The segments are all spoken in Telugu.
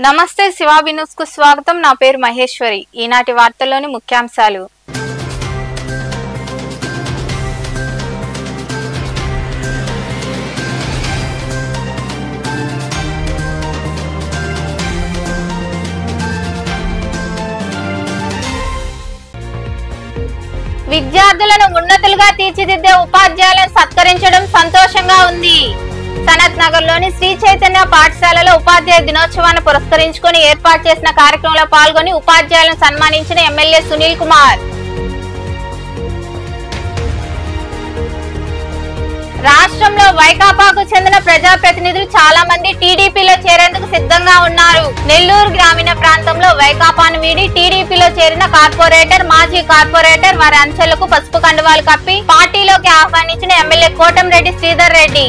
నమస్తే శివాబి న్యూస్ కు స్వాగతం। నా పేరు మహేశ్వరి। ఈనాటి వార్తల్లోని ముఖ్యాంశాలు। విద్యార్థులను ఉన్నతులుగా తీర్చిదిద్దే ఉపాధ్యాయులను సత్కరించడం సంతోషంగా ఉంది। సనత్ నగర్ లోని శ్రీ చైతన్య పాఠశాలలో ఉపాధ్యాయ దినోత్సవాన్ని పురస్కరించుకొని ఏర్పాటు చేసిన కార్యక్రమంలో పాల్గొని ఉపాధ్యాయులను సన్మానించిన ఎమ్మెల్యే సునీల్ కుమార్। రాష్ట్రంలో వైకాపాకు చెందిన ప్రజాప్రతినిధులు చాలా మంది టీడీపీలో చేరేందుకు సిద్ధంగా ఉన్నారు। నెల్లూరు గ్రామీణ ప్రాంతంలో వైకాపాను వీడి టీడీపీలో చేరిన కార్పొరేటర్, మాజీ కార్పొరేటర్ వారి అంచెలకు పసుపు కండువాలు కప్పి పార్టీలోకి ఆహ్వానించిన ఎమ్మెల్యే కోటంరెడ్డి శ్రీధర్ రెడ్డి।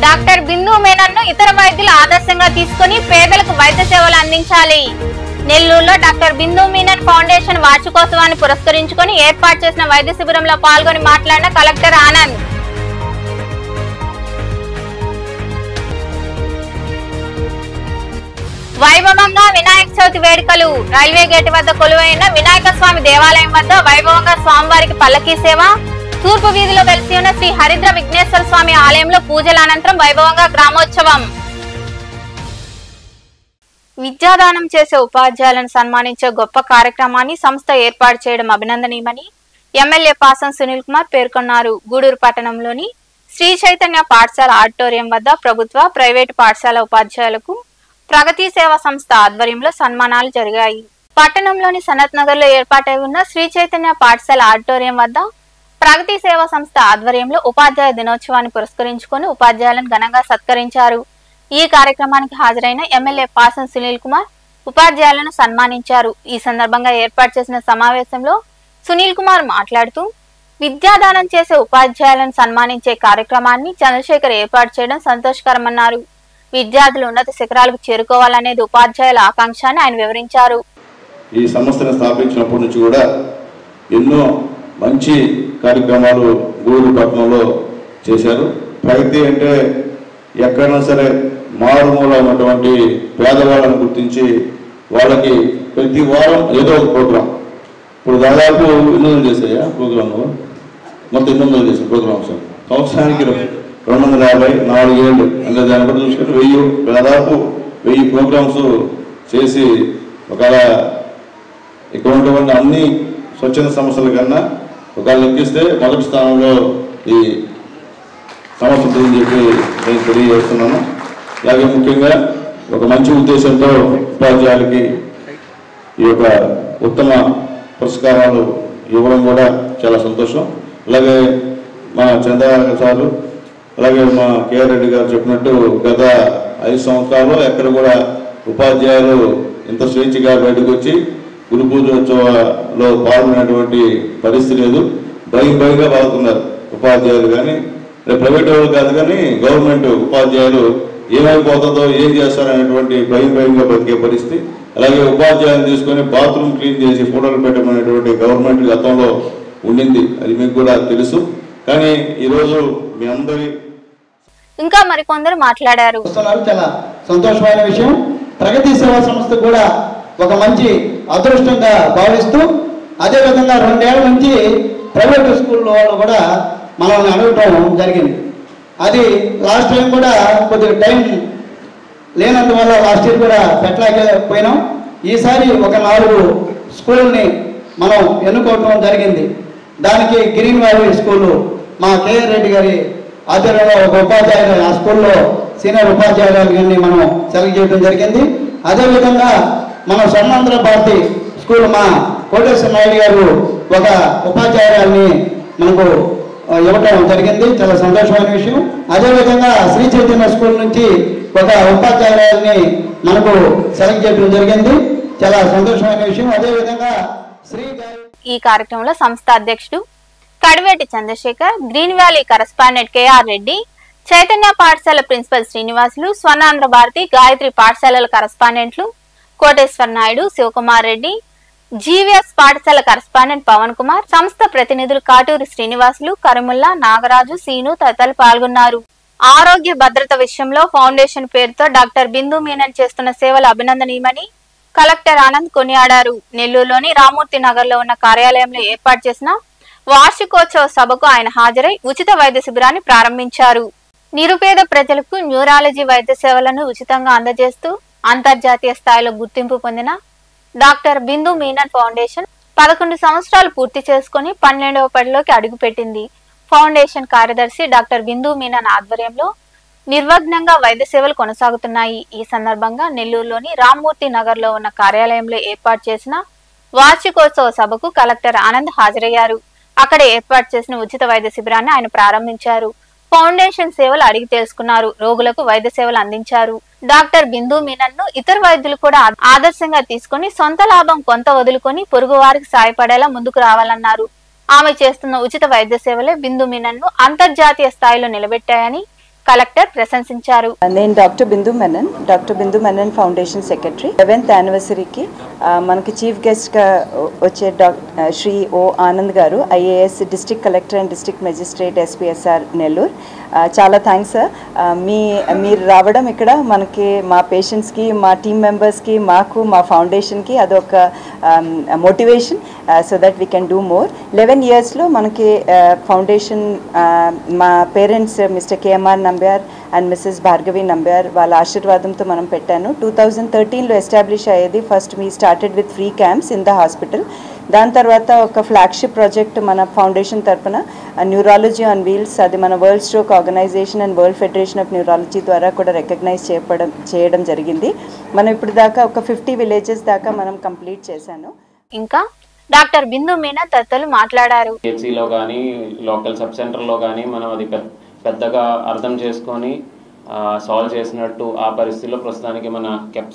డాక్టర్ బిందు మేనన్ను ఇతర వైద్యులు ఆదర్శంగా తీసుకుని పేదలకు వైద్య సేవలు అందించాలి। నెల్లూరులో డాక్టర్ బిందు మీనన్ ఫౌండేషన్ వార్షికోత్సవాన్ని పురస్కరించుకొని ఏర్పాటు చేసిన వైద్య శిబిరంలో పాల్గొని మాట్లాడిన కలెక్టర్ ఆనంద్। వైభవంగా వినాయక చవితి వేడుకలు। రైల్వే గేట్ వద్ద కొలువైన వినాయక స్వామి దేవాలయం వద్ద వైభవంగా స్వామివారికి పల్లకీ సేవ। తూర్పు వీధిలో వెలిసి ఉన్న శ్రీ హరిద్ర విఘ్నేశ్వర స్వామి ఆలయంలో పూజల అనంతరం వైభవంగా గ్రామోత్సవం। విద్యాదానం చేసే ఉపాధ్యాయులను సన్మానించే గొప్ప కార్యక్రమాన్ని సంస్థ ఏర్పాటు చేయడం అభినందనీయమని ఎమ్మెల్యే పాసం సునీల్ కుమార్ పేర్కొన్నారు। గూడూరు పట్టణంలోని శ్రీ చైతన్య పాఠశాల ఆడిటోరియం వద్ద ప్రభుత్వ, ప్రైవేటు పాఠశాల ఉపాధ్యాయులకు ప్రగతి సేవా సంస్థ ఆధ్వర్యంలో సన్మానాలు జరిగాయి। పట్టణంలోని సనత్ నగర్ లో ఏర్పాటై ఉన్న శ్రీ చైతన్య పాఠశాల ఆడిటోరియం వద్ద ప్రగతి సేవా సంస్థ ఆధ్వర్యంలో ఉపాధ్యాయ దినోత్సవాన్ని పురస్కరించుకొని ఉపాధ్యాయులను ఘనంగా సత్కరించారు। ఈ కార్యక్రమానికి హాజరైన ఎమ్మెల్యే పాసం సునీల్ కుమార్ ఉపాధ్యాయులను సన్మానించారు। ఈ సందర్భంగా ఏర్పాటు చేసిన సమావేశంలో సునీల్ కుమార్ మాట్లాడుతూ విద్యాదానం చేసే ఉపాధ్యాయులను సన్మానించే కార్యక్రమాన్ని చంద్రశేఖర్ ఏర్పాటు చేయడం సంతోషకరమన్నారు। విద్యార్థులు ఉన్నత శిఖరాలకు చేరుకోవాలనేది ఉపాధ్యాయుల ఆకాంక్ష అని ఆయన వివరించారు। ఈ సంస్థను స్థాపించినప్పటి నుంచి కూడా ఎన్నో మంచి కార్యక్రమాలు గూడూరు పట్టణంలో చేశారు। ప్రగతి అంటే ఎక్కడైనా సరే మారుమూల ఉన్నటువంటి పేదవాళ్ళను గుర్తించి వాళ్ళకి ప్రతి వారం ఏదో ఒక ప్రోగ్రాం, ఇప్పుడు దాదాపు 800 చేశాయా ప్రోగ్రాంలు, మొత్తం 800 చేశారు ప్రోగ్రామ్స్। సంవత్సరానికి 250, 4 ఏళ్ళు అంటే దాన్ని బట్టి చూసుకుంటే దాదాపు 1000 ప్రోగ్రామ్స్ చేసి ఒకవేళ ఇక్కడ ఉన్నటువంటి అన్ని స్వచ్ఛంద సంస్థల కన్నా ఒకవేళ లెక్కిస్తే మొదటి స్థానంలో ఈ సంస్థ ఉంటుందని చెప్పి నేను తెలియజేస్తున్నాను। అలాగే ముఖ్యంగా ఒక మంచి ఉద్దేశంతో ఉపాధ్యాయులకి ఈ యొక్క ఉత్తమ పురస్కారాలు ఇవ్వడం కూడా చాలా సంతోషం। అలాగే మా చంద్రశేఖర్ సారు, అలాగే మా కేఆర్ రెడ్డి గారు చెప్పినట్టు గత 5 సంవత్సరాలు ఎక్కడ కూడా ఉపాధ్యాయులు ఇంత స్వేచ్ఛగా బయటకు వచ్చి గురు పూజోత్సవాల్లో పాల్గొనేటువంటి పరిస్థితి లేదు। భయంగా బాగుతున్నారు ఉపాధ్యాయులు, కానీ ప్రైవేట్ వాళ్ళు కాదు కానీ గవర్నమెంట్ ఉపాధ్యాయులు ఏమైపోతుందో, ఏం చేస్తారనేటువంటి భయంగా బతికే పరిస్థితి। అలాగే ఉపాధ్యాయులు తీసుకొని బాత్రూమ్ క్లీన్ చేసి ఫోటోలు పెట్టమనేటువంటి గవర్నమెంట్ గతంలో ఉండింది, అది మీకు కూడా తెలుసు। కానీ ఈరోజు మీ అందరి ఇంకా మరికొందరు మాట్లాడారు। చాలా సంతోషమైన విషయం। ప్రగతి సేవా సంస్థ కూడా ఒక మంచి అదృష్టంగా భావిస్తూ, అదేవిధంగా 2 ఏళ్ల నుంచి ప్రైవేట్ స్కూల్లో వాళ్ళు కూడా మనల్ని అడగటం జరిగింది। అది లాస్ట్ టైం కూడా కొద్దిగా టైం లేనందువల్ల లాస్ట్ ఇయర్ కూడా పెట్టలేకపోయినాం। ఈసారి ఒక 4 స్కూల్ని మనం ఎన్నుకోవటం జరిగింది। దానికి గ్రీన్ వ్యాలీ స్కూలు మా కేఆర్ రెడ్డి గారి ఆధ్వర్యంలో ఒక ఉపాధ్యాయులు, ఆ స్కూల్లో సీనియర్ ఉపాధ్యాయులని మనం సెలెక్ట్ చేయడం జరిగింది। అదేవిధంగా మన స్వర్ణాంధ్ర భారతి స్కూల్ మా కోటేశ్వర నాయుడు గారు ఒక ఉపాధ్యాయురాల్ని మనకు ఇవ్వటం జరిగింది, చాలా సంతోషమైన విషయం। అదేవిధంగా శ్రీ చైతన్య స్కూల్ నుంచి ఒక ఉపాధ్యాయురాల్ని మనకు సెలెక్ట్ చేయడం జరిగింది, చాలా సంతోషమైన విషయం। అదేవిధంగా ఈ కార్యక్రమంలో సంస్థ అధ్యక్షుడు Kadiveti Chandrashekar, green valley correspondent KR Reddy, Chaitanya పాఠశాల ప్రిన్సిపల్ శ్రీనివాసులు, స్వర్ణాంధ్ర భారతి, గాయత్రి పాఠశాలల కరెస్పాండెంట్లు కోటేశ్వర నాయుడు, శివకుమార్ రెడ్డి, జీవీఎస్ పాఠశాల కరెస్పాండెంట్ పవన్ కుమార్, సంస్థ ప్రతినిధులు కాటూరు శ్రీనివాసులు, కరిముల్లా, నాగరాజు, సీను తదితరులు పాల్గొన్నారు. ఆరోగ్య భద్రత విషయంలో ఫౌండేషన్ పేరుతో డాక్టర్ బిందు మీనన్ చేస్తున్న సేవలు అభినందనీయమని కలెక్టర్ ఆనంద్ కొనియాడారు. నెల్లూరులోని రామూర్తి నగర్ లో ఉన్న కార్యాలయంలో ఏర్పాటు చేసిన వార్షికోత్సవ సభకు ఆయన హాజరై ఉచిత వైద్య శిబిరాన్ని ప్రారంభించారు. నిరుపేద ప్రజలకు న్యూరాలజీ వైద్య సేవలను ఉచితంగా అందజేస్తూ అంతర్జాతీయ స్థాయిలో గుర్తింపు పొందిన డాక్టర్ బిందు మీనన్ ఫౌండేషన్ 11 సంవత్సరాలు పూర్తి చేసుకుని 12వ పడిలోకి అడుగుపెట్టింది. ఫౌండేషన్ కార్యదర్శి డాక్టర్ బిందు మీనన్ ఆధ్వర్యంలో నిర్విఘ్నంగా వైద్య సేవలు కొనసాగుతున్నాయి. ఈ సందర్భంగా నెల్లూరులోని రామ్మూర్తి నగర్ లో ఉన్న కార్యాలయంలో ఏర్పాటు చేసిన వార్షికోత్సవ సభకు కలెక్టర్ ఆనంద్ హాజరయ్యారు. అక్కడ ఏర్పాటు చేసిన ఉచిత వైద్య శిబిరాన్ని ఆయన ప్రారంభించారు. ఫౌండేషన్ సేవలు అడిగి తెలుసుకున్నారు. రోగులకు వైద్య సేవలు అందించారు. డాక్టర్ బిందు మీనన్ ను ఇతర వైద్యులు కూడా ఆదర్శంగా తీసుకుని సొంత లాభం కొంత వదులుకొని పొరుగు వారికి సాయపడేలా ముందుకు రావాలన్నారు. ఆమె చేస్తున్న ఉచిత వైద్య సేవలే బిందు మీనన్ ను అంతర్జాతీయ స్థాయిలో నిలబెట్టాయని కలెక్టర్ ప్రశంసించారు. నేను డాక్టర్ బిందు మెనన్ ఫౌండేషన్ సెక్రటరీ. 11th యానివర్సరీకి మనకి చీఫ్ గెస్ట్గా వచ్చే శ్రీ ఓ ఆనంద్ గారు, IAS district collector and district magistrate SPSR Nellore. చాలా థ్యాంక్స్ సార్. మీరు రావడం ఇక్కడ మనకి మా పేషెంట్స్కి, మా టీమ్ మెంబర్స్కి, మాకు, మా ఫౌండేషన్కి అదొక motivation so that we can do more. 11 yearsలో మనకి ఫౌండేషన్ మా parents Mr KMR Nambiar and Mrs Bhargavi Nambiar వాళ్ళ ఆశీర్వాదంతో మనం పెట్టాను. 2013లో ఎస్టాబ్లిష్ అయ్యేది. First we started with free camps in the hospital. దాని తర్వాత ఒక ఫ్లాగ్షిప్ ప్రాజెక్ట్ మన ఫౌండేషన్ తరఫున న్యూరాలజీ ఆన్ వీల్స్, అది మన world stroke organization and world federation of neurology ద్వారా కూడా రికగ్నైజ్ చేయడం జరిగింది. మనం ఇప్పుడు దాకా ఒక 50 villages దాకా మనం కంప్లీట్ చేశాను. ఇంకా డాక్టర్ బిందు మీనన్ తదితరులు మాట్లాడారు. లో కానీ లోకల్ సబ్ సెంటర్లో కానీ మనం అది పెద్దగా అర్థం చేసుకొని సాల్వ్ చేసినట్టు ఆ పరిస్థితిలో ప్రస్తుతానికి మన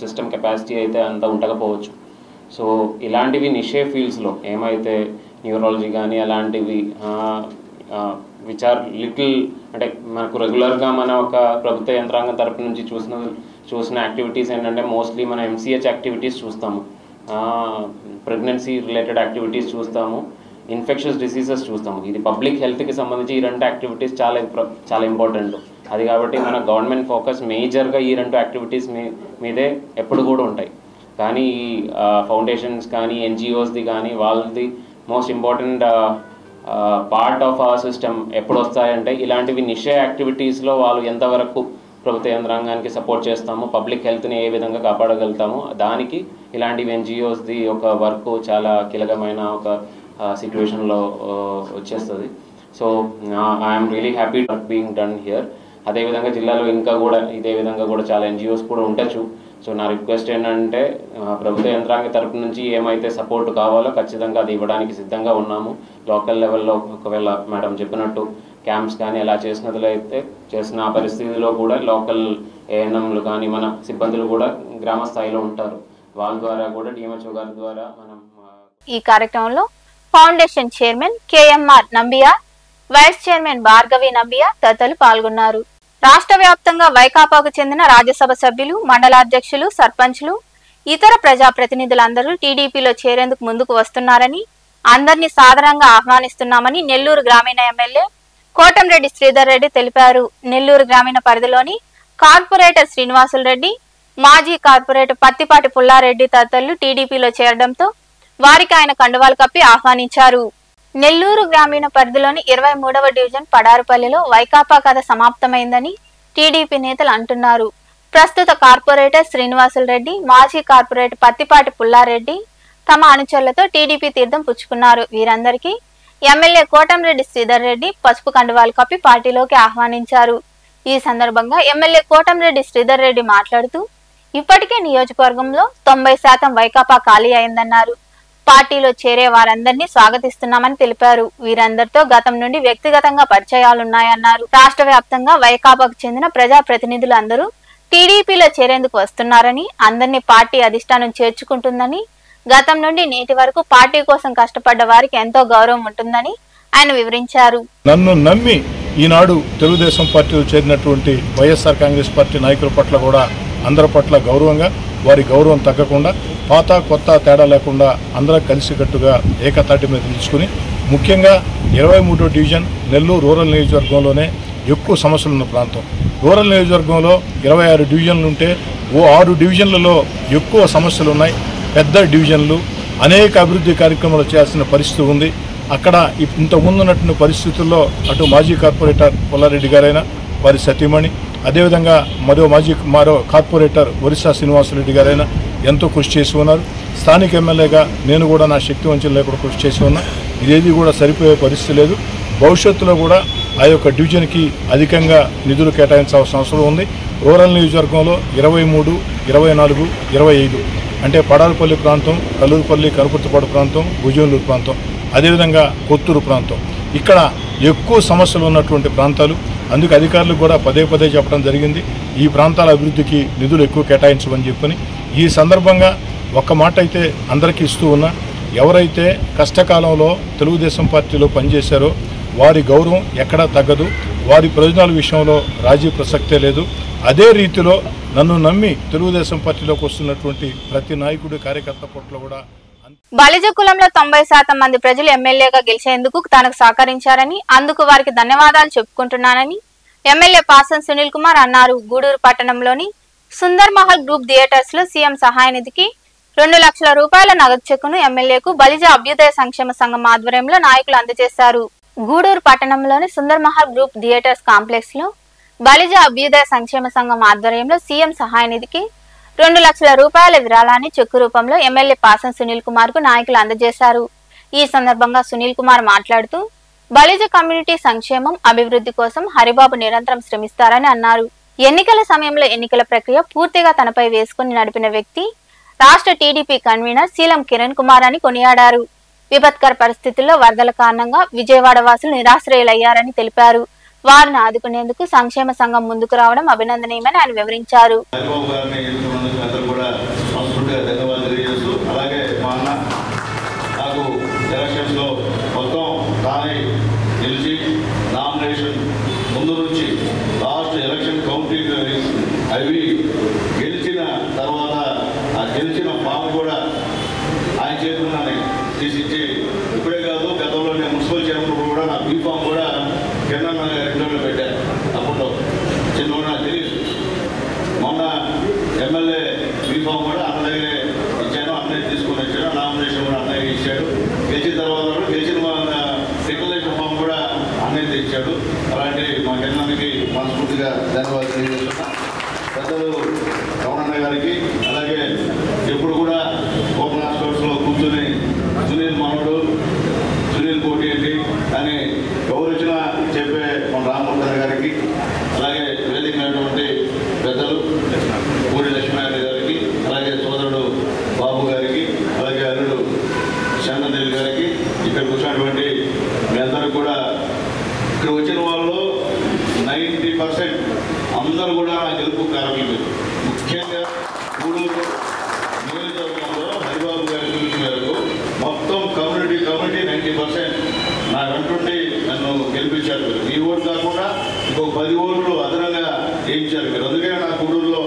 సిస్టమ్ కెపాసిటీ అయితే అంత ఉండకపోవచ్చు. సో ఇలాంటివి నిషే ఫీల్డ్స్లో ఏమైతే న్యూరాలజీ కానీ అలాంటివి విచ్ ఆర్ లిటిల్ అంటే మనకు రెగ్యులర్గా మన ఒక ప్రభుత్వ యంత్రాంగం తరపు నుంచి చూసిన యాక్టివిటీస్ ఏంటంటే మోస్ట్లీ మన MCH యాక్టివిటీస్ చూస్తాము, ప్రెగ్నెన్సీ రిలేటెడ్ యాక్టివిటీస్ చూస్తాము, ఇన్ఫెక్షన్స్ డిసీజెస్ చూస్తాము. ఇది పబ్లిక్ హెల్త్కి సంబంధించి ఈ 2 యాక్టివిటీస్ చాలా ఇంపార్టెంట్. అది కాబట్టి మన గవర్నమెంట్ ఫోకస్ మేజర్గా ఈ 2 యాక్టివిటీస్ మీదే ఎప్పుడు కూడా ఉంటాయి. కానీ ఈ ఫౌండేషన్స్ కానీ NGOsది కానీ వాళ్ళది most important part of our system ఎప్పుడు వస్తాయంటే ఇలాంటివి నిషే యాక్టివిటీస్లో వాళ్ళు ఎంతవరకు ప్రభుత్వ యంత్రాంగానికి సపోర్ట్ చేస్తాము, పబ్లిక్ హెల్త్ని ఏ విధంగా కాపాడగలుగుతాము, దానికి ఇలాంటివి NGOsది ఒక వర్క్ చాలా కీలకమైన ఒక సిచ్యువేషన్లో వచ్చేస్తుంది. So I'm really happy being done here. అదేవిధంగా జిల్లాలో ఇంకా కూడా ఇదే విధంగా కూడా చాలా NGOs కూడా ఉండొచ్చు. సో నా రిక్వెస్ట్ ఏంటంటే ప్రభుత్వ యంత్రాంగ తరపు నుంచి ఏమైతే సపోర్ట్ కావాలో ఖచ్చితంగా అది ఇవ్వడానికి సిద్ధంగా ఉన్నాము. లోకల్ లెవెల్లో ఒకవేళ మేడం చెప్పినట్టు క్యాంప్స్ కానీ అలా చేసిన పరిస్థితిలో కూడా లోకల్ ANMలు కానీ మన సిబ్బందులు కూడా గ్రామ స్థాయిలో ఉంటారు. వాళ్ళ ద్వారా కూడా DMHO గారి ద్వారా మనం ఈ కార్యక్రమంలో foundation chairman KMR Nambiar, vice chairman Bhargavi Nambiar తదితరులు పాల్గొన్నారు. రాష్ట్ర వ్యాప్తంగా వైకాపాకు చెందిన రాజ్యసభ సభ్యులు, మండలాధ్యక్షులు, సర్పంచ్లు, ఇతర ప్రజాప్రతినిధులందరూ టీడీపీలో చేరేందుకు ముందుకు వస్తున్నారని, అందరినీ సాదరంగా ఆహ్వానిస్తున్నామని నెల్లూరు గ్రామీణ ఎమ్మెల్యే కోటంరెడ్డి శ్రీధర్ రెడ్డి తెలిపారు. నెల్లూరు గ్రామీణ పరిధిలోని కార్పొరేటర్ శ్రీనివాసులు రెడ్డి, మాజీ కార్పొరేటర్ పత్తిపాటి పుల్లారెడ్డి తదితరులు టీడీపీలో చేరడంతో వారికి ఆయన కండువాలు కప్పి ఆహ్వానించారు. నెల్లూరు గ్రామీణ పరిధిలోని 23వ డివిజన్ పడారుపల్లిలో వైకాపా కథ సమాప్తమైందని టీడీపీ నేతలు అంటున్నారు. ప్రస్తుత కార్పొరేటర్ శ్రీనివాసులు రెడ్డి, మాజీ కార్పొరేటర్ పత్తిపాటి పుల్లారెడ్డి తమ అనుచరులతో టీడీపీ తీర్థం పుచ్చుకున్నారు. వీరందరికీ ఎమ్మెల్యే కోటంరెడ్డి శ్రీధర్ రెడ్డి పసుపు కండువాలు కప్పి పార్టీలోకి ఆహ్వానించారు. ఈ సందర్భంగా ఎమ్మెల్యే కోటంరెడ్డి శ్రీధర్ రెడ్డి మాట్లాడుతూ ఇప్పటికే నియోజకవర్గంలో 90% వైకాపా ఖాళీ అయిందన్నారు. పార్టీలో చేరే వారందరినీ స్వాగతిస్తున్నామని తెలిపారు. వీరందరితో గతం నుండి వ్యక్తిగతంగా పరిచయాలున్నాయన్నారు. రాష్ట్ర వ్యాప్తంగా వైకాపాకు చెందిన ప్రజాప్రతినిధులు అందరూ టీడీపీలో చేరేందుకు వస్తున్నారని, అందరినీ పార్టీ అధిష్టానం చేర్చుకుంటుందని, గతం నుండి నేటి వరకు పార్టీ కోసం కష్టపడ్డ వారికి ఎంతో గౌరవం ఉంటుందని ఆయన వివరించారు. నన్ను నమ్మి ఈనాడు తెలుగుదేశం పార్టీలో చేరినటువంటి వైఎస్ఆర్ కాంగ్రెస్ పార్టీ నాయకుల పట్ల కూడా అందరి పట్ల గౌరవంగా వారి గౌరవం తగ్గకుండా పాత కొత్త తేడా లేకుండా అందరం కలిసికట్టుగా ఏకతాటి మీద నిలుచుకుని ముఖ్యంగా 23వ డివిజన్ నెల్లూరు రూరల్ నియోజకవర్గంలోనే ఎక్కువ సమస్యలు ఉన్న ప్రాంతం. రూరల్ నియోజకవర్గంలో 26 డివిజన్లు ఉంటే 6 డివిజన్లలో ఎక్కువ సమస్యలు ఉన్నాయి. పెద్ద డివిజన్లు, అనేక అభివృద్ధి కార్యక్రమాలు చేయాల్సిన పరిస్థితి ఉంది. అక్కడ ఇంతకుముందు ఉన్నటువంటి పరిస్థితుల్లో అటు మాజీ కార్పొరేటర్ పుల్లారెడ్డి గారైనా వారి సతీమణి, అదేవిధంగా మరో కార్పొరేటర్ ఒరిస్సా శ్రీనివాసరెడ్డి గారైనా ఎంతో కృషి చేసి ఉన్నారు. స్థానిక ఎమ్మెల్యేగా నేను కూడా నా శక్తి వంచన లేకుండా కృషి చేసి ఉన్నా. ఇదేది కూడా సరిపోయే పరిస్థితి లేదు. భవిష్యత్తులో కూడా ఆ యొక్క డివిజన్కి అధికంగా నిధులు కేటాయించాల్సిన అవసరం ఉంది. రూరల్ నియోజకవర్గంలో 23, 24, 25 అంటే పడాలపల్లి ప్రాంతం, కల్లూరుపల్లి, కనుపర్తిపాడు ప్రాంతం, భుజనూరు ప్రాంతం, అదేవిధంగా కొత్తూరు ప్రాంతం ఇక్కడ ఎక్కువ సమస్యలు ఉన్నటువంటి ప్రాంతాలు. అందుకు అధికారులకు కూడా పదే చెప్పడం జరిగింది, ఈ ప్రాంతాల అభివృద్ధికి నిధులు ఎక్కువ కేటాయించమని చెప్పని. ఈ సందర్భంగా ఒక్క మాట అయితే అందరికీ ఇస్తూ ఉన్నా, ఎవరైతే కష్టకాలంలో తెలుగుదేశం పార్టీలో పనిచేశారో వారి గౌరవం ఎక్కడా తగ్గదు. వారి ప్రయోజనాల విషయంలో రాజీ ప్రసక్తే లేదు. అదే రీతిలో నన్ను నమ్మి తెలుగుదేశం పార్టీలోకి వస్తున్నటువంటి ప్రతి నాయకుడి కార్యకర్త పట్ల కూడా బలిజ కులంలో 90% మంది ప్రజలు ఎమ్మెల్యేగా గెలిచేందుకు తనకు సహకరించారని, అందుకు వారికి ధన్యవాదాలు చెప్పుకుంటున్నానని ఎమ్మెల్యే పాసం సునీల్ కుమార్ అన్నారు. గూడూరు పట్టణంలోని సుందర్ మహల్ గ్రూప్ థియేటర్స్ లో సీఎం సహాయ నిధికి 2 లక్షల రూపాయల నగదు చెక్కును ఎమ్మెల్యేకు బలిజ అభ్యుదయ సంక్షేమ సంఘం ఆధ్వర్యంలో నాయకులు అందజేశారు. గూడూరు పట్టణంలోని Sundar Mahal group theatres complex లో బలిజ అభ్యుదయ సంక్షేమ సంఘం ఆధ్వర్యంలో సీఎం సహాయ నిధికి 2 లక్షల రూపాయల విరాళాన్ని చెక్కు రూపంలో ఎమ్మెల్యే పాసం సునీల్ కుమార్ కు నాయకులు అందజేశారు. ఈ సందర్భంగా సునీల్ కుమార్ మాట్లాడుతూ బలిజ కమ్యూనిటీ సంక్షేమం, అభివృద్ధి కోసం హరిబాబు నిరంతరం శ్రమిస్తారని అన్నారు. ఎన్నికల సమయంలో ఎన్నికల ప్రక్రియ పూర్తిగా తనపై వేసుకుని నడిపిన వ్యక్తి రాష్ట్ర టీడీపీ కన్వీనర్ శీలం కిరణ్ కుమార్ అని కొనియాడారు. విపత్కర పరిస్థితుల్లో వరదల కారణంగా విజయవాడ వాసులు నిరాశ్రయులయ్యారని తెలిపారు. వారిని ఆదుకునేందుకు సంక్షేమ సంఘం ముందుకు రావడం అభినందనీయమని ఆయన వివరించారు. ముందు నుంచి లాస్ట్ ఎలక్షన్ కౌంటింగ్ అవి గెలిచిన తర్వాత ఆ గెలిచిన ఫామ్ కూడా ఆయన చేతుల్లోనే తీసిచ్చి, ఇప్పుడే కాదు గతంలో నేను మున్సిపల్ చైర్మన్ కూడా నా బీ ఫామ్ కూడా కింద రెండోళ్ళు పెట్టాను. అప్పుడు చిన్న నాకు తెలియదు. మొన్న ఎమ్మెల్యే బీ ఫామ్ కూడా అన్న దగ్గరే ఇచ్చాను, అన్నయ్య తీసుకుని వచ్చాను. నామినేషన్ కూడా అన్నయ్య ఇచ్చాడు. గెలిచిన తర్వాత గెలిచిన డిక్లరేషన్ ఫామ్ కూడా అన్నయ్య తెచ్చాడు. అలాంటి మా కిందకి మనస్ఫూర్తిగా ధన్యవాదాలు తెలియజేస్తున్నా. పెద్దలు రమణన్న గారికి, అలాగే ఎప్పుడు కూడా ఓపెన్ హాస్పిటల్స్లో కూర్చొని సునీల్ మనోడు, సునీల్ కోటి ఏంటి అని గౌరవించిన చెప్పే మన రామమూర్తి గారికి, అలాగే వేదికైనటువంటి పెద్దలు పూరి లక్ష్మీనారాయణ గారికి, అలాగే సోదరుడు బాబు గారికి, అలాగే అల్లుడు చంద్రదేవి గారికి, ఇక్కడ కూర్చున్నటువంటి మీ అందరూ కూడా, ఇక్కడ వచ్చిన వాళ్ళు 90% అందరూ కూడా నా గెలుపు కారణం. ముఖ్యంగా గూడూరు నియోజకవర్గంలో హరిబాబు గారి పిలుపు మేరకు మొత్తం కమ్యూనిటీ 90% నా వెంటుండి నన్ను గెలిపించారు. ఈ ఓటు కాకుండా ఇంకొక 10 ఓట్లు అదనంగా వేయించారు మీరు. అందుకనే నా గూడూరులో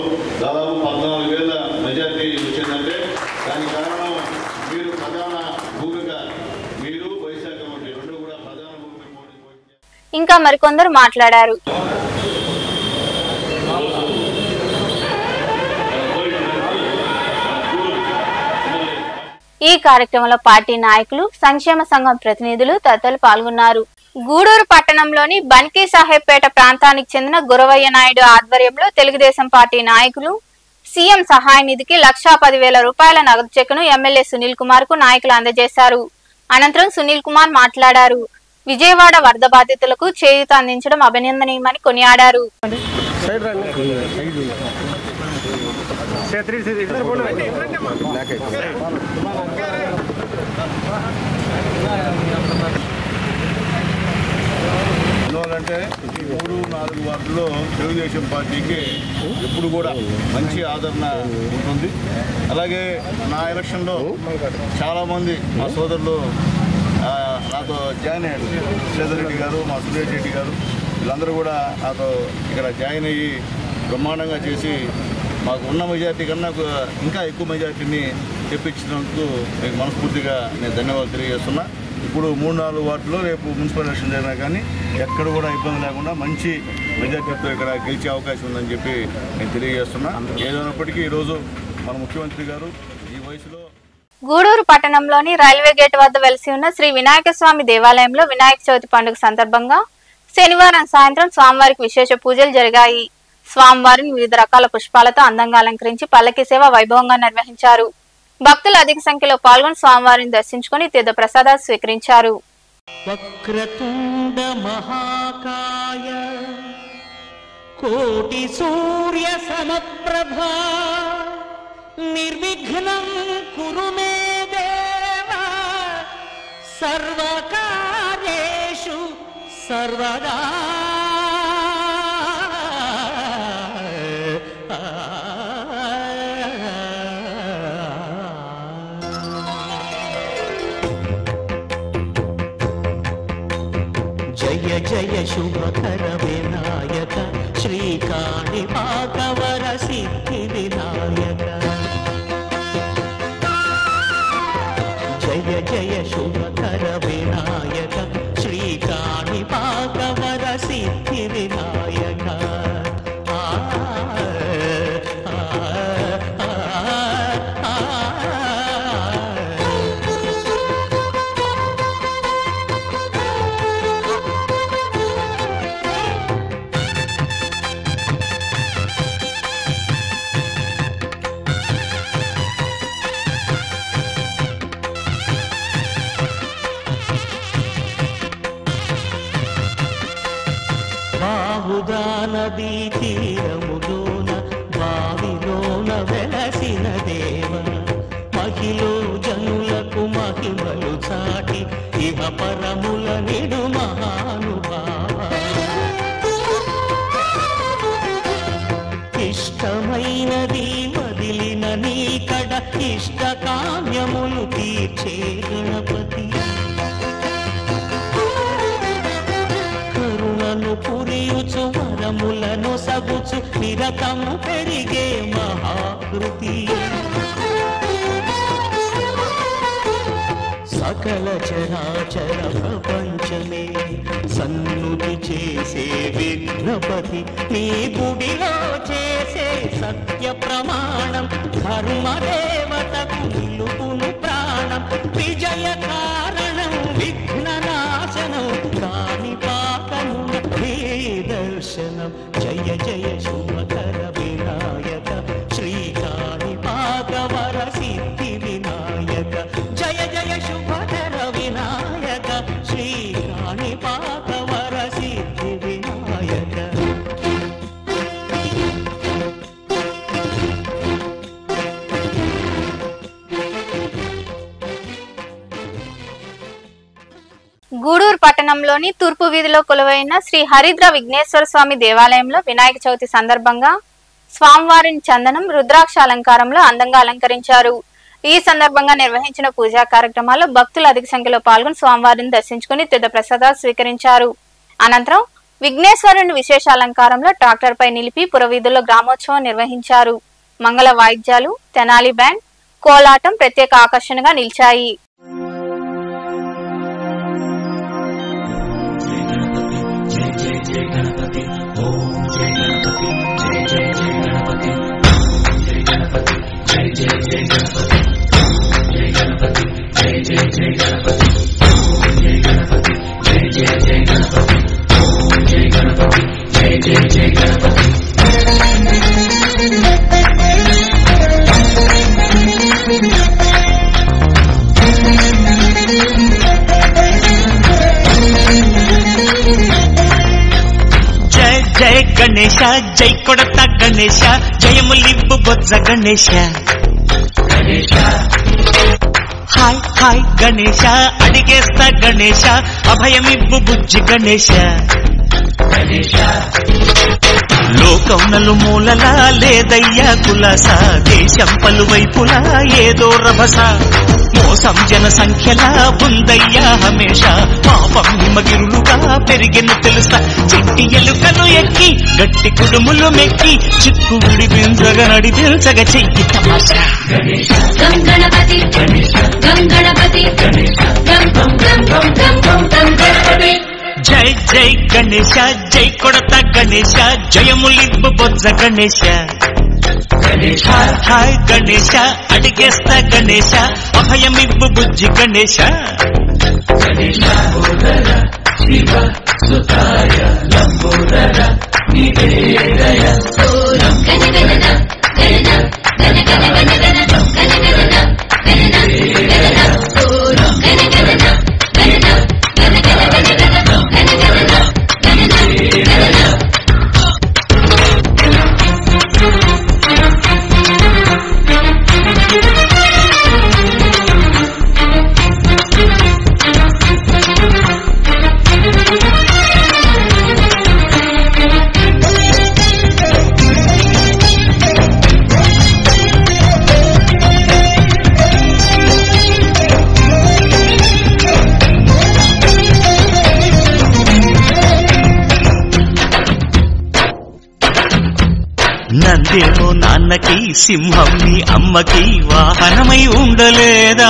దాదాపు 14,000 మెజార్టీ వచ్చిందంటే దానికి కారణం మీరు ప్రధాన భూమిక, మీరు వైశాఖ కమిటీ రెండు కూడా ప్రధాన భూమిక. ఇంకా మరికొందరు మాట్లాడారు. ఈ కార్యక్రమంలో పార్టీ నాయకులు, సంక్షేమ సంఘం ప్రతినిధులు తదితరులు పాల్గొన్నారు. గూడూరు పట్టణంలోని బన్కీ సాహెబ్పేట ప్రాంతానికి చెందిన గురవయ్య నాయుడు ఆధ్వర్యంలో తెలుగుదేశం పార్టీ నాయకులు సీఎం సహాయ నిధికి 1,10,000 రూపాయల నగదు చెక్కును ఎమ్మెల్యే సునీల్ కుమార్ కు నాయకులు అందజేశారు. అనంతరం సునీల్ కుమార్ మాట్లాడారు. విజయవాడ వరద బాధితులకు చేయూత అందించడం అభినందనీయమని కొనియాడారు. ఎందువల్లంటే 3-4 వార్డుల్లో తెలుగుదేశం పార్టీకి ఎప్పుడు కూడా మంచి ఆదరణ ఉంటుంది. అలాగే నా ఎలక్షన్లో చాలామంది మా సోదరులు నాతో జాయిన్ అయ్యారు. శ్రీధర్ రెడ్డి గారు, మా సురేష్ రెడ్డి గారు, వీళ్ళందరూ కూడా నాతో ఇక్కడ జాయిన్ అయ్యి బ్రహ్మాండంగా చేసి మాకు ఉన్న మెజార్టీ కన్నా ఇంకా ఎక్కువ మెజార్టీని తెప్పించినందుకు మీకు మనస్ఫూర్తిగా నేను ధన్యవాదాలు తెలియజేస్తున్నా. ఇప్పుడు 3-4 వార్డులో రేపు మున్సిపల్ ఎలక్షన్ జరిగినా కానీ ఎక్కడ కూడా ఇబ్బంది లేకుండా మంచి మెజార్టీతో ఇక్కడ గెలిచే అవకాశం ఉందని చెప్పి నేను తెలియజేస్తున్నా. ఏదైనప్పటికీ ఈరోజు మన ముఖ్యమంత్రి గారు ఈ వయసులో గూడూరు పట్టణంలోని రైల్వే గేట్ వద్ద వెలిసి ఉన్న శ్రీ వినాయక స్వామి దేవాలయంలో వినాయక చవితి పండుగ సందర్భంగా శనివారం సాయంత్రం స్వామివారికి విశేష పూజలు జరిగాయి. స్వామివారిని వివిధ రకాల పుష్పాలతో అందంగా అలంకరించి పల్లకి సేవ వైభవంగా నిర్వహించారు. భక్తులు అధిక సంఖ్యలో పాల్గొని స్వామివారిని దర్శించుకుని తీర్థ ప్రసాదాలు స్వీకరించారు. వక్రతుండ మహాకాయ కోటి సూర్య సమప్రభా నిర్విఘ్నం కురు మే దేవ సర్వకార్యేషు సర్వదా. జయ జయ శుభకర వినాయక శ్రీకాణిపాకవర సిద్ధి వినాయక. జయ జయ శుభకర వినాయక శ్రీకాణిపాకవర సిద్ధి వినాయక. బాహుదా నదీ తీరములోన బావిలోన వెలసిన దేవ మహిళ జనులకు మహిమలు చాటి ఇహ పరముల నిడు మహానుభావ. ఇష్టమైనది వదిలిన నీకడ ఇష్ట కామ్యములు తీర్చే గణపతి. పురియుచు వరములను సగుచు నిరతము పెరిగే మహాకృతి. సకల చరాచర ప్రపంచమే సన్నుతి చేసే విఘ్నపతి. నీ గుడిలో చేసే సత్య ప్రమాణం ధర్మదేవతకు నిలుపును ప్రాణం. విజయ కారణం విఘ్న నాశనం కాణిపాకము దర్శనం. జయ జయ శుభకర వినాయక శ్రీకాణిపాకవర సిద్ధి వినాయక. జయ జయ శుభకర వినాయక శ్రీకాణిపాకవర సిద్ధి వినాయక. గూడూరు పట్టణంలోని తూర్పు వీధిలో కొలువైన శ్రీ హరిద్ర విఘ్నేశ్వర స్వామి దేవాలయంలో వినాయక చవితి సందర్భంగా స్వామివారిని చందనం రుద్రాక్ష అలంకారంలో అందంగా అలంకరించారు. ఈ సందర్భంగా నిర్వహించిన పూజా కార్యక్రమాల్లో భక్తులు అధిక సంఖ్యలో పాల్గొని స్వామివారిని దర్శించుకుని తీర్థ ప్రసాదాలు స్వీకరించారు. అనంతరం విఘ్నేశ్వరుని విశేష అలంకారంలో ట్రాక్టర్ పై నిలిపి పురవీధుల్లో గ్రామోత్సవం నిర్వహించారు. మంగళ వాయిద్యాలు, తెనాలి బ్యాండ్, కోలాటం ప్రత్యేక ఆకర్షణగా నిలిచాయి. జయ గణేశ జై కొడత గణేశ జయములిబ్బు బొజ్జ గణేశ. హాయ్ హాయ్ గణేశ అడిగేస్తా గణేశ అభయమిబ్బు బుజ్జి గణేశ. లోకం నలుమూలలా లేదయ్యా కులాస, దేశం పలువైపులా ఏదో రభస, మోసం జన సంఖ్యలా ఉందయ్యా హమేష, పాపం హిమగిరులుగా పెరిగిన తెలుసా, చిట్టి ఎలుకలు ఎక్కి గట్టి కుడుములు మెక్కి చిక్కు విడిపించగా నడిపించగ చెయ్యి తమాషా. గణపతి గణపతి జై జై గణేశ, జై కొడత గణేశ, జయములివ్వు బొజ్జ గణేశ. హాయ్ హాయ్ గణేశ, అడిగేస్తా గణేశ, అభయమివ్వు బుజ్జి గణేశ. శివ సుతాయ లంబోదర నివేదయ నందేమో నాన్నకి, సింహం నీ అమ్మకి వాహనమై ఉండలేదా.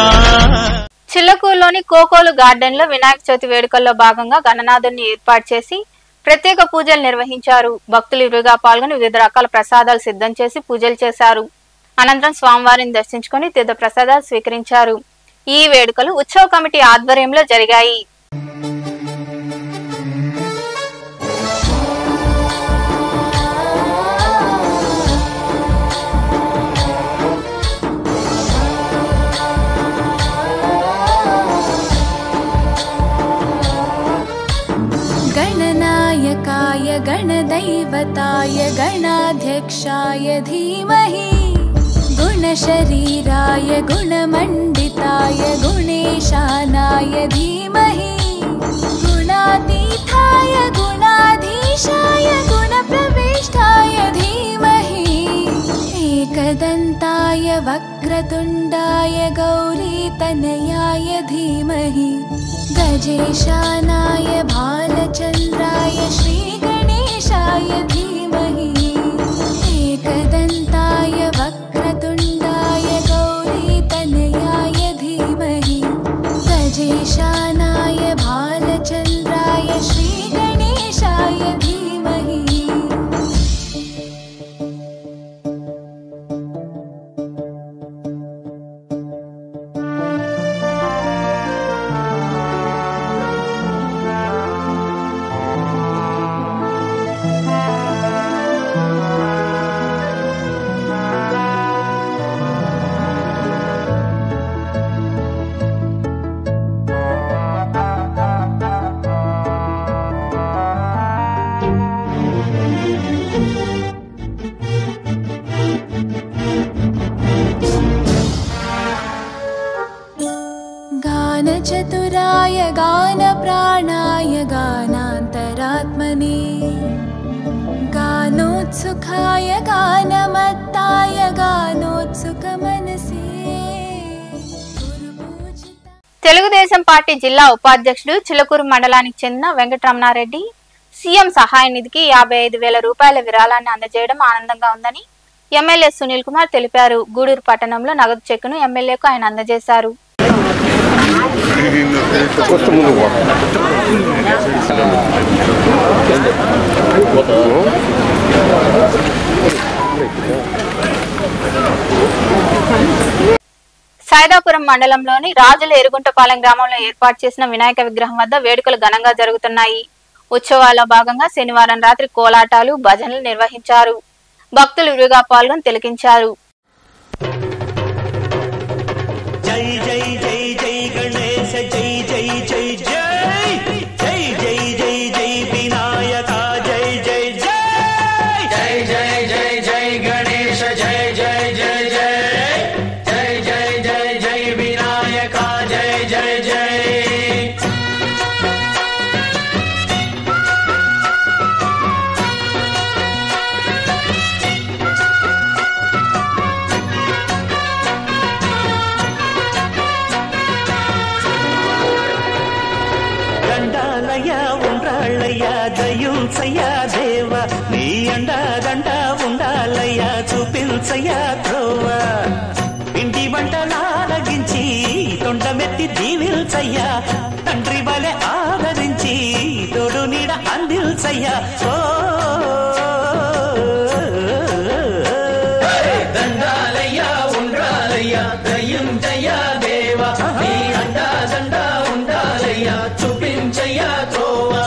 చిల్లకూరులోని కోకోలు గార్డెన్ లో వినాయక చవితి వేడుకల్లో భాగంగా గణనాథుడిని ఏర్పాటు చేసి ప్రత్యేక పూజలు నిర్వహించారు. భక్తులు ఇరుగా పాల్గొని వివిధ రకాల ప్రసాదాలు సిద్ధం చేసి పూజలు చేశారు. అనంతరం స్వామివారిని దర్శించుకుని తీర్థ ప్రసాదాలు స్వీకరించారు. ఈ వేడుకలు ఉత్సవ కమిటీ ఆధ్వర్యంలో జరిగాయి. गणनायकाय गणदैवताय गणाध्यक्षाय धीमहि गुणशरीराय गुणमण्डिताय गुणेशानाय धीमहि गुणातीताय गुणाधीशाय गुणप्रविष्टाय धीमहि एकदन्ताय वक्रतुण्डाय गौरीतनयाय धीमहि गजेशानाय भालचन्द्राय श्रीगणेशाय धीमहि एकदन्ताय वक्रतुण्डाय गौरीतनयाय धीमहि गजेशानाय भालचन्द्राय श्रीगणेशाय धीमहि. गानचतुराय गानप्राणाय गानान्तरात्मने गानोत्सुकाय गानमत्ताय गानोत्सुकमनसे. తెలుగుదేశం పార్టీ జిల్లా ఉపాధ్యక్షుడు చిలకూరు మండలానికి చెందిన వెంకటరమణారెడ్డి సీఎం సహాయ నిధికి 55,000 రూపాయల విరాళాన్ని అందజేయడం ఆనందంగా ఉందని ఎమ్మెల్యే సునీల్ కుమార్ తెలిపారు. గూడూరు పట్టణంలో నగదు చెక్కును ఎమ్మెల్యేకు ఆయన అందజేశారు. సైదాపురం మండలంలోని రాజుల ఎరుగుంటపాలెం గ్రామంలో ఏర్పాటు చేసిన వినాయక విగ్రహం వద్ద వేడుకలు ఘనంగా జరుగుతున్నాయి. ఉత్సవాల్లో భాగంగా శనివారం రాత్రి కోలాటాలు, భజనలు నిర్వహించారు. భక్తులు విరిగా పాల్గొని తిలకించారు. జై జై జై జై గణేశ జై జై జై జై జై జై జై జై వినాయక జై జై జై జై జై జై జై గణేశ జై జై జై జై జై జై జై జై వినాయక జై జై జై. ఉన్నాళ్ళయ్యా దయుంచయ్యా దేవ నీ అండదండ ఉండాలయ్యా చూపించయ్యా త్రోవ ఇంటి వంటలాలగించి తొండమెత్తి దీవిల్చయ్యా తండ్రి వలె ఆదరించి తోడు నీడ అందిల్చయ్యా ఓ దండాలయ్యా ఉండాలయ్యా దయుంచయ్యా దేవ నీ అండదండ ఉండాలయ్యా చూపించయ్యా త్రోవా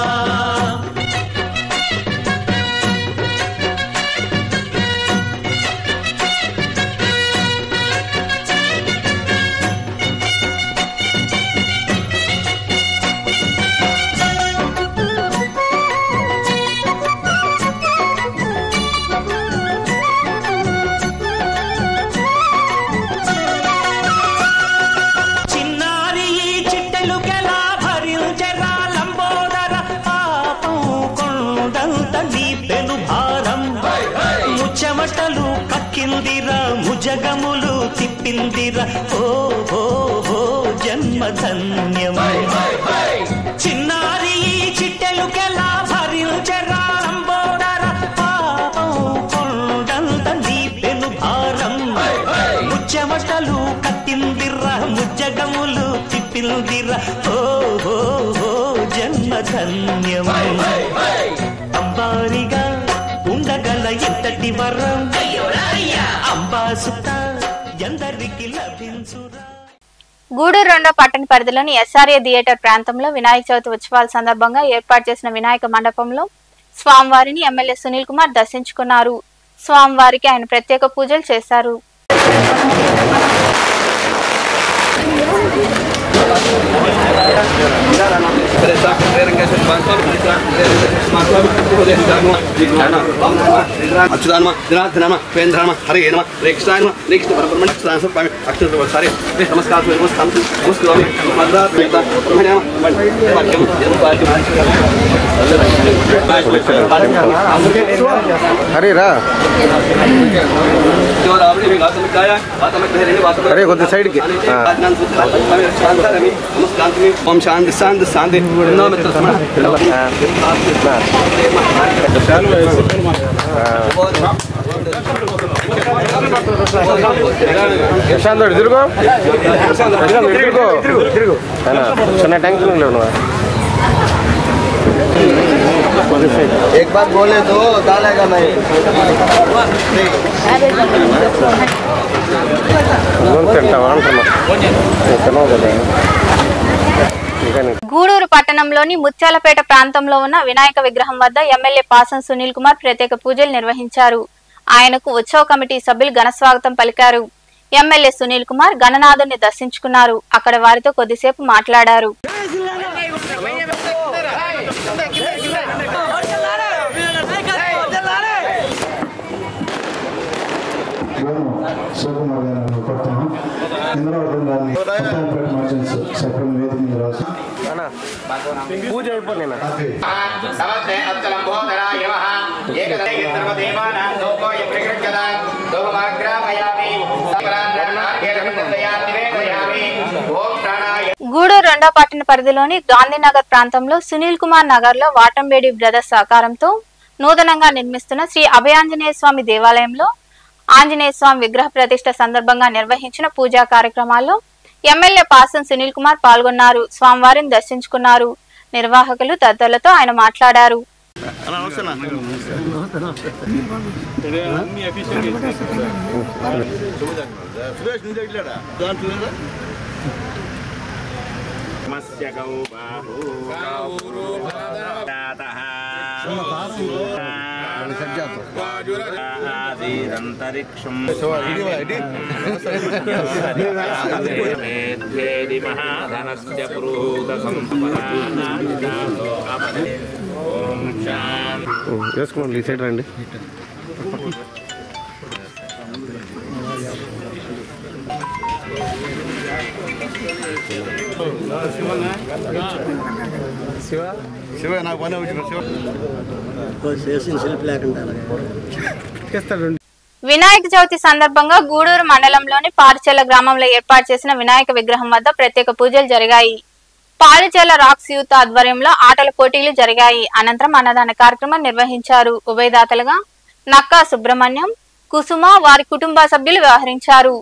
చెమటలు కక్కిందిరా ముజగములు తిప్పిందిరా ఓ ఓ ఓ జన్మధన్యమై చిన్నారి చిట్టెలుకెలా భరించెరా లంబోదర పాపం కొండంత నీ పెను భారం ముచ్చమటలు కక్కిందిరా ముజగములు తిప్పిందిరా ఓ ఓ ఓ జన్మధన్యమై అంబారిగా ఉండగల ఎంతటి వరం అంబాసుత ఎందరికి లభించురా. గూడూరు 2వ పట్టణ పరిధిలోని ఎస్ఆర్ఏ థియేటర్ ప్రాంతంలో వినాయక చవితి ఉత్సవాల సందర్భంగా ఏర్పాటు చేసిన వినాయక మండపంలో స్వామివారిని ఎమ్మెల్యే సునీల్ కుమార్ దర్శించుకున్నారు. స్వామివారికి ఆయన ప్రత్యేక పూజలు చేశారు. అరే కొద్ది సైడ్కి ఓం శాంతి శాంతి శాంతి ప్రశాంత్ తిరుగు తిరుగు చిన్న టెన్షన్ లేవు. एक बार बोले तो डालेगा नहीं. గూడూరు పట్టణంలోని ముత్యాలపేట ప్రాంతంలో ఉన్న వినాయక విగ్రహం వద్ద ఎమ్మెల్యే పాసం సునీల్ కుమార్ ప్రత్యేక పూజలు నిర్వహించారు. ఆయనకు ఉత్సవ కమిటీ సభ్యులు ఘన స్వాగతం పలికారు. ఎమ్మెల్యే సునీల్ కుమార్ గణనాథుని దర్శించుకున్నారు. అక్కడ వారితో కొద్దిసేపు మాట్లాడారు. శివకుమార్ గారు కొడుతున్నాం. ఇందులో దాన్ని పూజ అయిపోయినా గూడూరు 2వ పట్టణ పరిధిలోని గాంధీనగర్ ప్రాంతంలో సునీల్ కుమార్ నగర్ లో వాటంబేడి బ్రదర్స్ సహకారంతో నూతనంగా నిర్మిస్తున్న శ్రీ అభయాంజనేయ స్వామి దేవాలయంలో ఆంజనేయ స్వామి విగ్రహ ప్రతిష్ఠ సందర్భంగా నిర్వహించిన పూజా కార్యక్రమాల్లో ఎమ్మెల్యే పాసం సునీల్ కుమార్ పాల్గొన్నారు. స్వామివారిని దర్శించుకున్నారు. నిర్వాహకులు తదితరులతో ఆయన మాట్లాడారు. వేసుకోండి సైడ్ రండి. శివ నాకు పని వినాయక చవితి సందర్భంగా గూడూరు మండలంలోని పార్చెల గ్రామంలో ఏర్పాటు చేసిన వినాయక విగ్రహం వద్ద ప్రత్యేక పూజలు జరిగాయి. పాలిచేల రాక్స్ యూత్ ఆధ్వర్యంలో ఆటల పోటీలు జరిగాయి. అనంతరం అన్నదాన కార్యక్రమం నిర్వహించారు. ఉభయదాతలుగా నక్కా సుబ్రహ్మణ్యం, కుసుమ వారి కుటుంబ సభ్యులు వ్యవహరించారు.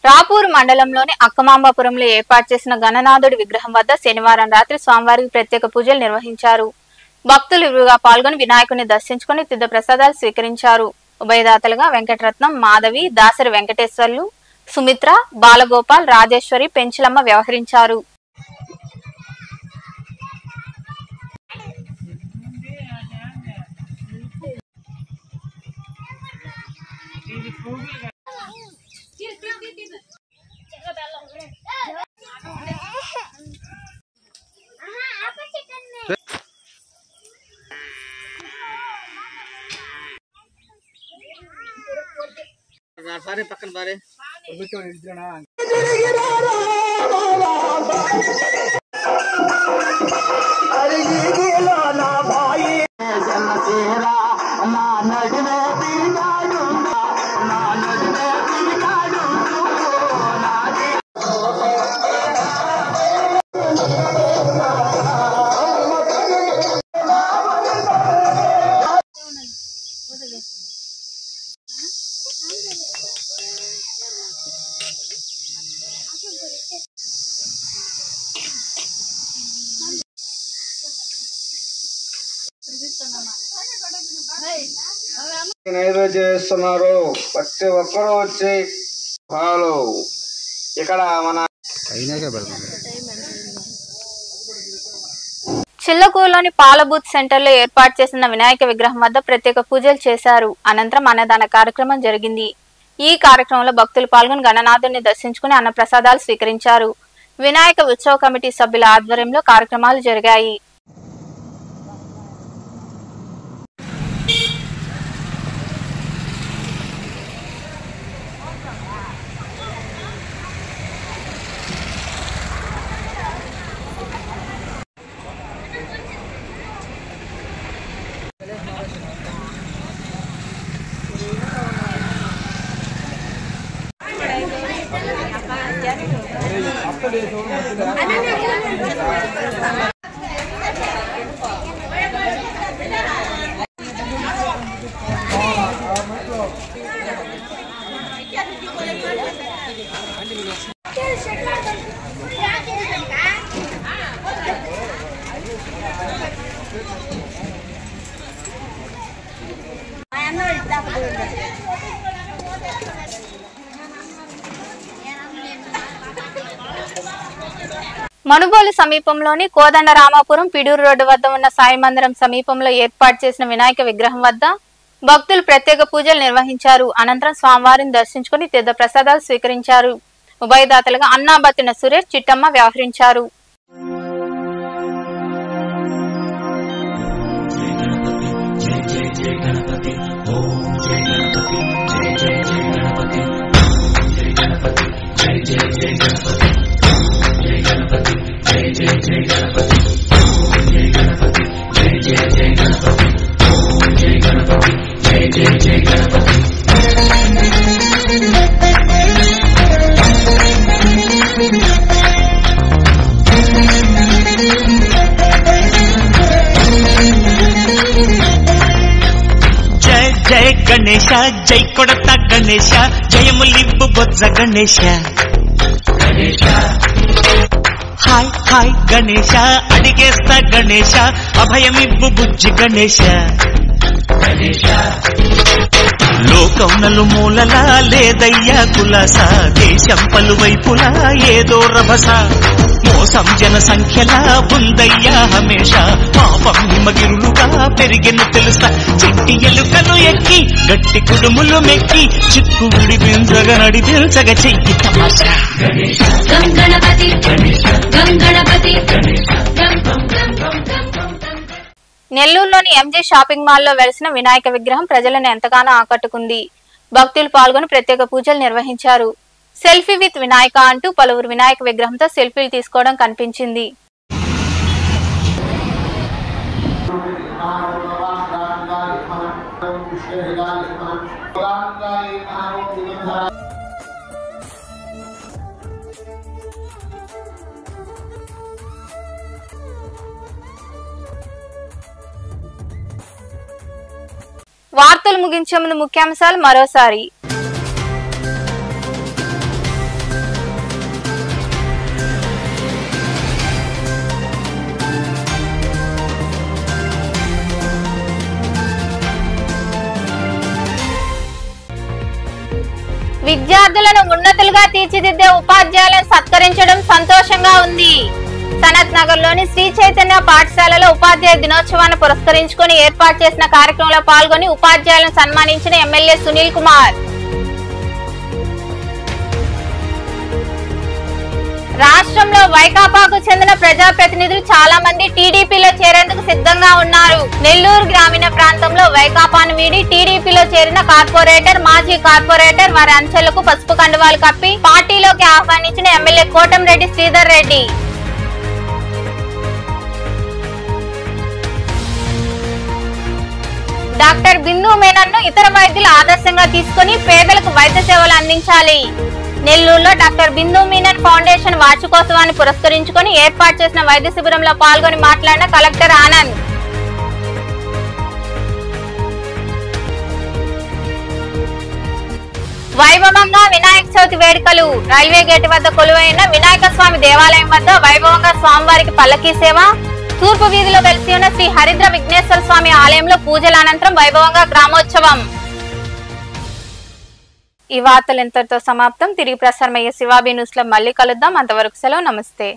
రాపూర్ మండలంలోని అక్కమాంబాపురంలో ఏర్పాటు చేసిన గణనాథుడి విగ్రహం వద్ద శనివారం రాత్రి స్వామివారికి ప్రత్యేక పూజలు నిర్వహించారు. భక్తులు విరివిగా పాల్గొని వినాయకుని దర్శించుకుని తీర్థ ప్రసాదాలు స్వీకరించారు. ఉభయదాతలుగా వెంకటరత్నం, మాధవి, దాసరి వెంకటేశ్వర్లు, సుమిత్ర, బాలగోపాల్, రాజేశ్వరి, పెంచులమ్మ వ్యవహరించారు. सारे पक्कन बारे నైవేద్యం చేస్తున్నారు. ప్రతి ఒక్కరూ వచ్చి పాలు ఇక్కడ మన చిల్లకూరులోని పాల బూత్ సెంటర్లో ఏర్పాటు చేసిన వినాయక విగ్రహం వద్ద ప్రత్యేక పూజలు చేశారు. అనంతరం అన్నదాన కార్యక్రమం జరిగింది. ఈ కార్యక్రమంలో భక్తులు పాల్గొని గణనాథుడిని దర్శించుకుని అన్న ప్రసాదాలు స్వీకరించారు. వినాయక ఉత్సవ కమిటీ సభ్యుల ఆధ్వర్యంలో కార్యక్రమాలు జరిగాయి. మనుబోలు సమీపంలోని కోదండరామాపురం పిడూరు రోడ్డు వద్ద ఉన్న సాయి మందిరం సమీపంలో ఏర్పాటు చేసిన వినాయక విగ్రహం వద్ద భక్తులు ప్రత్యేక పూజలు నిర్వహించారు. అనంతరం స్వామివారిని దర్శించుకుని తీర్థ ప్రసాదాలు స్వీకరించారు. ఉభయదాతలుగా అన్నాబత్తిన సురేష్, చిట్టమ్మ వ్యవహరించారు. జయ గణేశ జై కొడత గణేశ జయములిబ్బు బొజ్జ గణేశ హాయ్ హాయ్ గణేశ అడిగేస్తా గణేశ అభయమిబ్బు బుజ్జి గణేశ లోకం నలుమూలలా లేదయ్యా కులాస దేశం పలువైపులా ఏదో రభస మోసం జన సంఖ్యలా ఉందయ్యా హమేష పాపం హిమగిరులుగా పెరిగిన తెలుసా చిట్టి ఎలుకలు ఎక్కి గట్టి కుడుములు మెక్కి చిక్కు విడిపించగ నడిపించగ చెయ్యి తమాషా గణపతి గణపతి నెల్లూరులోని ఎంజే షాపింగ్ మాల్లో వెలిసిన వినాయక విగ్రహం ప్రజలను ఎంతగానో ఆకట్టుకుంది. భక్తులు పాల్గొని ప్రత్యేక పూజలు నిర్వహించారు. సెల్ఫీ విత్ వినాయక అంటూ పలువురు వినాయక విగ్రహంతో సెల్ఫీలు తీసుకోవడం కనిపించింది. వార్తలు ముగించే ముందు ముఖ్యాంశాలు మరోసారి. విద్యార్థులను ఉన్నతులుగా తీర్చిదిద్దే ఉపాధ్యాయులను సత్కరించడం సంతోషంగా ఉంది. సనత్ నగర్ లోని శ్రీ చైతన్య పాఠశాలలో ఉపాధ్యాయ దినోత్సవాన్ని పురస్కరించుకుని ఏర్పాటు చేసిన కార్యక్రమంలో పాల్గొని ఉపాధ్యాయులను సన్మానించిన ఎమ్మెల్యే సునీల్ కుమార్. రాష్ట్రంలో వైకాపాకు చెందిన ప్రజాప్రతినిధులు చాలా మంది టీడీపీలో చేరేందుకు సిద్ధంగా ఉన్నారు. నెల్లూరు గ్రామీణ ప్రాంతంలో వైకాపాను వీడి టీడీపీలో చేరిన కార్పొరేటర్, మాజీ కార్పొరేటర్ వారి అంచెలకు పసుపు కండువాలు కప్పి పార్టీలోకి ఆహ్వానించిన ఎమ్మెల్యే కోటంరెడ్డి శ్రీధర్ రెడ్డి. డాక్టర్ బిందు మేనన్ను ఇతర వైద్యులు ఆదర్శంగా తీసుకుని పేదలకు వైద్య సేవలు అందించాలి. నెల్లూరులో డాక్టర్ బిందు మీనన్ ఫౌండేషన్ వార్షికోత్సవాన్ని పురస్కరించుకుని ఏర్పాటు చేసిన వైద్య శిబిరంలో పాల్గొని మాట్లాడిన కలెక్టర్ ఆనంద్. వైభవంగా వినాయక చవితి వేడుకలు. రైల్వే గేటు వద్ద కొలువైన వినాయక స్వామి దేవాలయం వద్ద వైభవంగా స్వామివారికి పల్లకీ సేవ. తూర్పు వీధిలో వెలిసి ఉన్న శ్రీ హరిద్ర విఘ్నేశ్వర స్వామి ఆలయంలో పూజల అనంతరం వైభవంగా గ్రామోత్సవం. ఈ వార్తలు ఇంతటితో సమాప్తం. తిరిగి ప్రసారమయ్యే శివాబీ న్యూస్ లో మళ్ళీ కలుద్దాం. అంతవరకు సెలవు. నమస్తే.